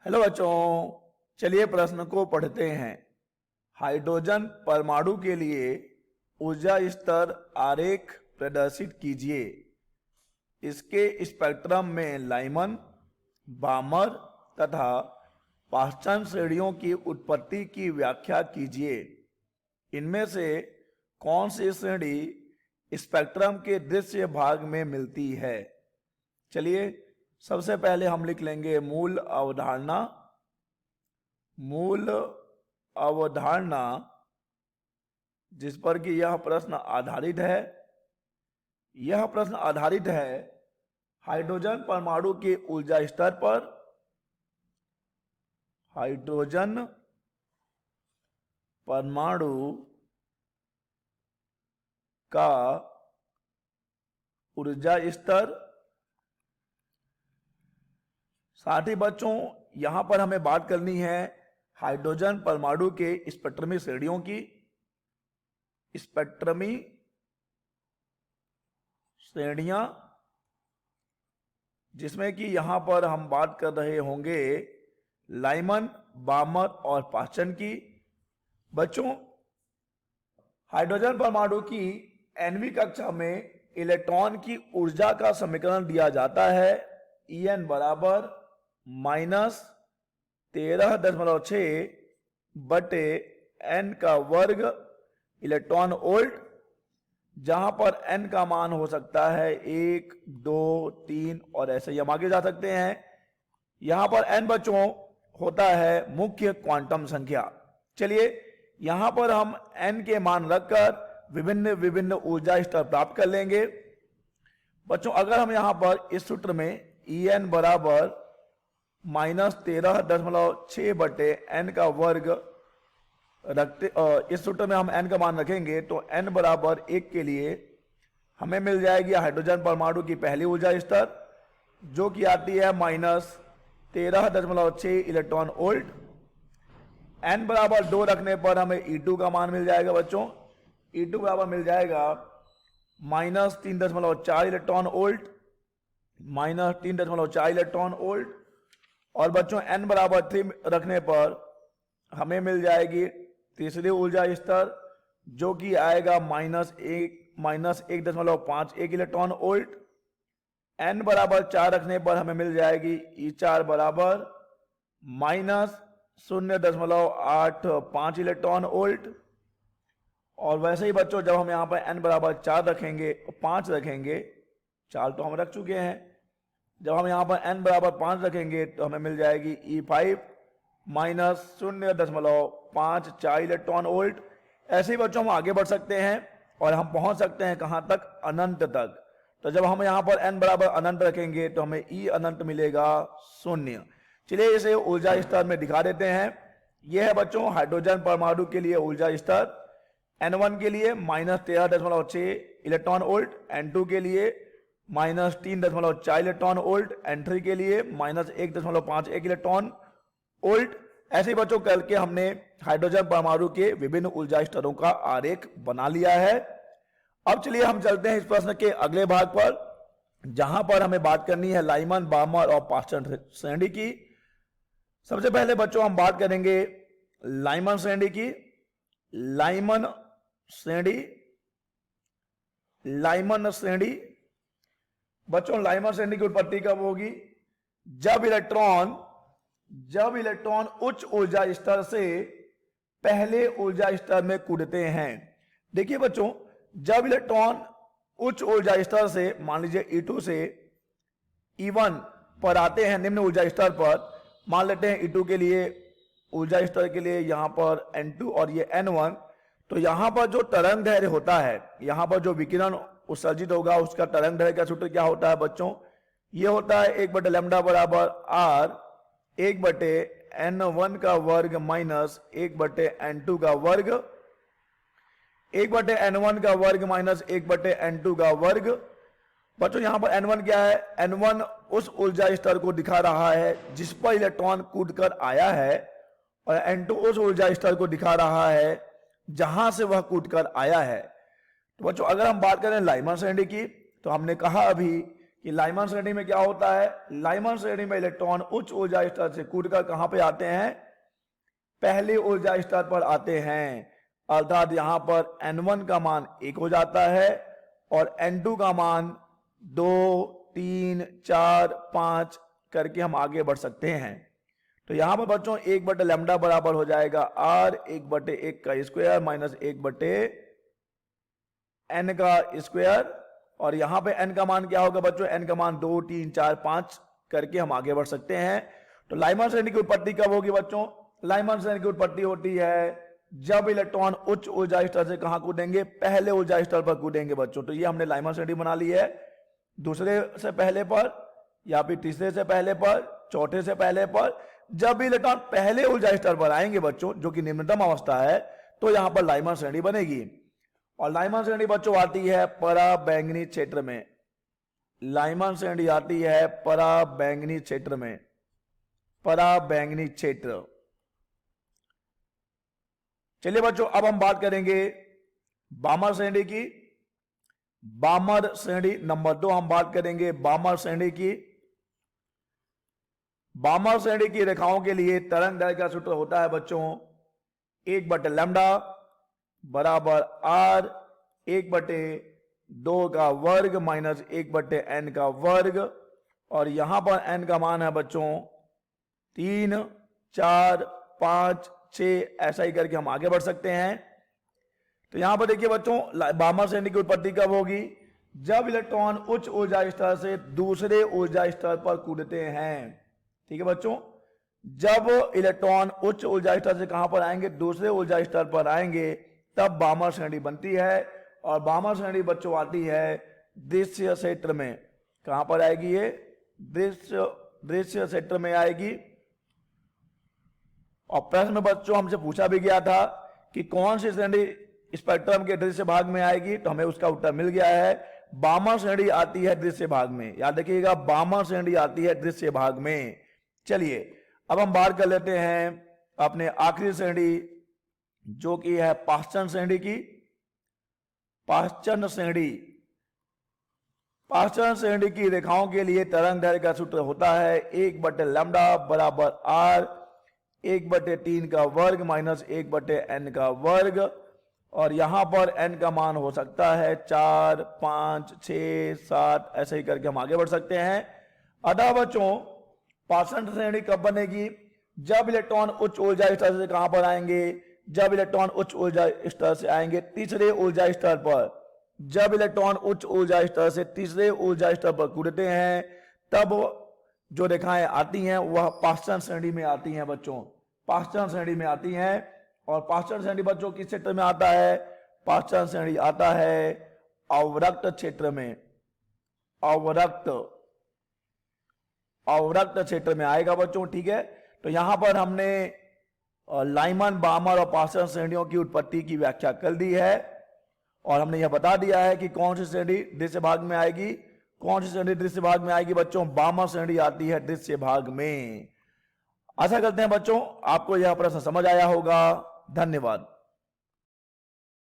Hello बच्चों, चलिए प्रश्न को पढ़ते हैं। हाइड्रोजन परमाणु के लिए ऊर्जा स्तर आरेख प्रदर्शित कीजिए। इसके स्पेक्ट्रम में लाइमन, बामर तथा पाश्चन श्रेणियों की उत्पत्ति की व्याख्या कीजिए। इनमें से कौन सी श्रेणी स्पेक्ट्रम के दृश्य भाग में मिलती है? चलिए सबसे पहले हम लिख लेंगे मूल अवधारणा। मूल अवधारणा जिस पर कि यह प्रश्न आधारित है। यह प्रश्न आधारित है हाइड्रोजन परमाणु के ऊर्जा स्तर पर। हाइड्रोजन परमाणु का ऊर्जा स्तर। साथ ही बच्चों यहां पर हमें बात करनी है हाइड्रोजन परमाणु के स्पेक्ट्रमी श्रेणियों की। स्पेक्ट्रमी श्रेणियां जिसमें कि यहां पर हम बात कर रहे होंगे लाइमन, बामर और पाश्चन की। बच्चों हाइड्रोजन परमाणु की 9वीं कक्षा में इलेक्ट्रॉन की ऊर्जा का समीकरण दिया जाता है। En बराबर -13.6 बटे n का वर्ग इलेक्ट्रॉन वोल्ट, जहां पर n का मान हो सकता है 1, 2, 3 और ऐसे ही हम आगे जा सकते हैं। यहां पर n बच्चों होता है मुख्य क्वांटम संख्या। चलिए यहां पर हम n के मान रखकर विभिन्न विभिन्न ऊर्जा स्तर प्राप्त कर लेंगे। बच्चों अगर हम यहां पर इस सूत्र में En बराबर -13.6 बटे n का वर्ग रखते, इस सूत्र में हम n का मान रखेंगे तो n बराबर 1 के लिए हमें मिल जाएगी हाइड्रोजन परमाणु की पहली ऊर्जा स्तर, जो कि आती है -13.6 इलेक्ट्रॉन वोल्ट। n बराबर 2 रखने पर हमें E2 का मान मिल जाएगा। बच्चों E2 बराबर मिल जाएगा -3.4 इलेक्ट्रॉन वोल्ट, -3.4 इलेक्ट्रॉन वोल्ट। और बच्चों n बराबर 3 रखने पर हमें मिल जाएगी तीसरी ऊर्जा स्तर, जो कि आएगा -1.51 इलेक्ट्रॉन वोल्ट। n बराबर 4 रखने पर हमें मिल जाएगी E4 बराबर -0.85 इलेक्ट्रॉन वोल्ट। और वैसे ही बच्चों जब हम यहाँ पर n बराबर 4 रखेंगे, 5 रखेंगे, 4 तो हम रख चुके हैं, जब हम यहाँ पर n बराबर 5 रखेंगे तो हमें मिल जाएगी E5 -0.54 इलेक्ट्रॉन वोल्ट। ऐसे ही बच्चों हम आगे बढ़ सकते हैं और हम पहुंच सकते हैं कहां तक? अनंत तक। तो जब हम यहाँ पर n बराबर अनंत रखेंगे तो हमें E अनंत मिलेगा 0। चलिए इसे ऊर्जा स्तर में दिखा देते हैं। यह है बच्चों हाइड्रोजन परमाणु के लिए ऊर्जा स्तर। N1 के लिए -13.6 इलेक्ट्रॉन वोल्ट, N2 के लिए -3.4 इलेक्ट्रॉन वोल्ट, N3 के लिए -1.51 इलेक्ट्रॉन वोल्ट। ऐसे ही बच्चों करके हमने हाइड्रोजन परमाणु के विभिन्न ऊर्जा स्तरों का आरेख बना लिया है। अब चलिए हम चलते हैं इस प्रश्न के अगले भाग पर, जहां पर हमें बात करनी है लाइमन, बामर और पाश्चन श्रेणी की। सबसे पहले बच्चों हम बात करेंगे लाइमन श्रेणी की। लाइमन श्रेणी, लाइमन श्रेणी बच्चों लाइमन श्रेणी की उत्पत्ति कब होगी? जब इलेक्ट्रॉन उच्च ऊर्जा स्तर से पहले ऊर्जा स्तर में कूदते हैं। देखिए बच्चों जब इलेक्ट्रॉन उच्च ऊर्जा स्तर से, मान लीजिए E2 से E1 पर आते हैं, निम्न ऊर्जा स्तर पर, मान लेते हैं E2 के लिए ऊर्जा स्तर के लिए यहां पर N2 और ये N1, तो यहां पर जो तरंग दैर्घ्य होता है, यहां पर जो विकिरण उत्सर्जित होगा उसका तरंग दैर्घ्य का सूत्र क्या होता है बच्चों? ये होता है 1/λ बराबर R 1/N1 का वर्ग माइनस 1/N2 का वर्ग, 1/N1 का वर्ग माइनस 1/N2 का वर्ग। बच्चों यहां पर N1 क्या है? N1 उस ऊर्जा स्तर को दिखा रहा है जिस पर इलेक्ट्रॉन कूदकर आया है, और N2 उस ऊर्जा स्तर को दिखा रहा है जहां से वह कूदकर आया है। तो बच्चों अगर हम बात करें लाइमन श्रेणी की, तो हमने कहा अभी कि लाइमन श्रेणी में क्या होता है, लाइमन श्रेणी में इलेक्ट्रॉन उच्च ऊर्जा स्तर से कूदकर कहां पे आते हैं, पहले ऊर्जा स्तर पर आते हैं। अर्थात यहां पर N1 का मान 1 हो जाता है और N2 का मान 2, 3, 4, 5 करके हम आगे बढ़ सकते हैं। तो यहां पर बच्चों 1/λ बराबर हो जाएगा R 1/1 का स्क्वायर माइनस 1/n का स्क्वायर। और यहां पे n का मान क्या होगा बच्चों, n का मान 2, 3, 4, 5 करके हम आगे बढ़ सकते हैं। तो लाइमन श्रेणी की उत्पत्ति कब होगी बच्चों, लाइमन श्रेणी की उत्पत्ति होती है जब इलेक्ट्रॉन उच्च ऊर्जा स्तर से कहां कूदेंगे, पहले ऊर्जा स्तर पर कूदेंगे बच्चों। तो ये हमने लाइमन श्रेणी बना ली है, दूसरे से पहले पर या फिर तीसरे से पहले पर, चौथे से पहले पर। जब भी इलेक्ट्रॉन पहले ऊर्जा स्तर पर आएंगे बच्चों, जो कि निम्नतम अवस्था है, तो यहां पर लाइमन श्रेणी बनेगी। और लाइमन श्रेणी बच्चों आती है पराबैंगनी क्षेत्र में, लाइमन श्रेणी आती है पराबैंगनी क्षेत्र में, पराबैंगनी क्षेत्र। चलिए बच्चों अब हम बात करेंगे बामर श्रेणी की। बामर श्रेणी नंबर 2 हम बात करेंगे बामर श्रेणी की। बामर श्रेणी की रेखाओं के लिए तरंग दैर्घ्य का सूत्र होता है बच्चों 1/λ बराबर R 1/2 का वर्ग माइनस 1/n का वर्ग। और यहां पर n का मान है बच्चों 3, 4, 5, 6 ऐसा ही करके हम आगे बढ़ सकते हैं। तो यहां पर देखिए बच्चों बामर श्रेणी की उत्पत्ति कब होगी, जब इलेक्ट्रॉन उच्च ऊर्जा स्तर से दूसरे ऊर्जा स्तर पर कूदते हैं। ठीक है बच्चों, जब इलेक्ट्रॉन उच्च ऊर्जा स्तर से कहां पर आएंगे, दूसरे ऊर्जा स्तर पर आएंगे, तब बामर श्रेणी बनती है। और बामर श्रेणी बच्चों आती है दृश्य क्षेत्र में। कहां पर आएगी ये, दृश्य क्षेत्र में आएगी। और प्रश्न में बच्चों हमसे पूछा भी गया था कि कौन सी श्रेणी स्पेक्ट्रम के दृश्य भाग में आएगी, तो हमें उसका उत्तर मिल गया है, बामर श्रेणी आती है दृश्य भाग में। याद रखिएगा, बामर श्रेणी आती है दृश्य भाग में। चलिए अब हम बात कर लेते हैं अपने आखिरी श्रेणी, जो कि है पाश्चन श्रेणी की। पाश्चन श्रेणी, पाश्चन श्रेणी की रेखाओं के लिए तरंग दैर्घ्य का सूत्र होता है 1/λ बराबर R 1/3 का वर्ग माइनस 1/n का वर्ग। और यहां पर n का मान हो सकता है 4, 5, 6, 7 ऐसे ही करके हम आगे बढ़ सकते हैं। अतः बच्चों पाश्चन श्रेणी कब बनेगी, जब इलेक्ट्रॉन उच्च ऊर्जा स्तर से कहां पर आएंगे, जब इलेक्ट्रॉन उच्च ऊर्जा स्तर से आएंगे तीसरे ऊर्जा स्तर पर। जब इलेक्ट्रॉन उच्च ऊर्जा स्तर से तीसरे ऊर्जा स्तर पर कूदते हैं, तब जो रेखाएं आती हैं वह पाश्चन श्रेणी में आती हैं बच्चों, पाश्चन श्रेणी में आती हैं। और पाश्चन श्रेणी बच्चों किस क्षेत्र में आता है, पाश्चन श्रेणी आता है अवरक्त क्षेत्र में, अवरक्त क्षेत्र में आएगा बच्चों। ठीक है, तो यहां पर हमने लाइमन, बामर और पाश्चन श्रेणियों की उत्पत्ति की व्याख्या कर दी है। और हमने यह बता दिया है कि कौन सी श्रेणी दृश्य भाग में आएगी, कौन सी श्रेणी दृश्य भाग में आएगी बच्चों, बामर श्रेणी आती है दृश्य भाग में। आशा करते हैं बच्चों आपको यह प्रश्न समझ आया होगा। धन्यवाद।